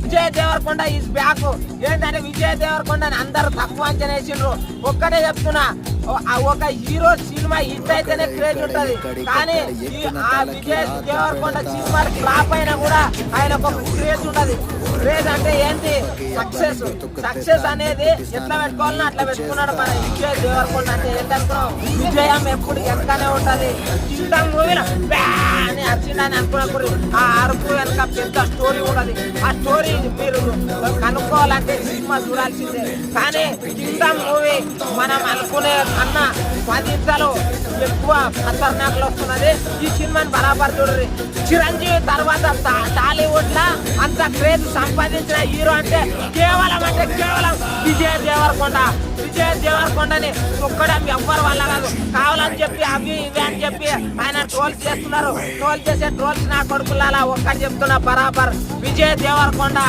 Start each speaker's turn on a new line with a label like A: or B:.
A: Vijay Devarakonda is back. ఏంటంటే విజయ్ దేవరకొండని అందరూ తక్కువ అంచనా వేసిండ్రు. ఒక్కటే చెప్తున్నా, ఒక హీరో సినిమా హిట్ అయితేనే క్రేజ్ ఉంటది. కానీ ఆ విజయ్ దేవరకొండ సినిమా ఫ్లాప్ అయినా కూడా ఆయనకు ఒక క్రేజ్ ఉంటది. క్రేజ్ అంటే ఏంటి? సక్సెస్. సక్సెస్ అనేది ఎట్లా పెట్టుకోవాలని అట్లా పెట్టుకున్నాడు మన విజయ్ దేవరకొండ. అంటే ఏంటనుకున్నాం, విజయం ఎప్పుడు ఎంతనే ఉంటది. చిన్న మూవీలో అని అరిచిందని అనుకున్నప్పుడు ఆ అరుపు వెనక పెద్ద స్టోరీ ఉంటది. ఆ స్టోరీ మీరు కనుక్కోవాలంటే సినిమా చూడాల్సిందే. కానీ చిన్న మూవీ మనం అనుకునే కన్నా 10 నిమిషాలు ఎక్కువ ఖతర్నాకులు వస్తున్నది. ఈ సినిమాని బరాబర్ చూడండి. చిరంజీవి తర్వాత టాలీవుడ్ లా అంత క్రేజ్ సంపాదించిన హీరో అంటే కేవలం విజయ్ దేవరకొండ. విజయ్ దేవరకొండని ఒక్కడం ఎవ్వరు వల్ల కాదు. కావాలని చెప్పి అవి ఇవి అని చెప్పి ఆయన ట్రోల్ చేస్తున్నారు. ట్రోల్ చేసే ట్రోల్స్ నా కొడుకులాలా ఒక్కటి చెప్తున్నా, బరాబర్ విజయ్ దేవరకొండ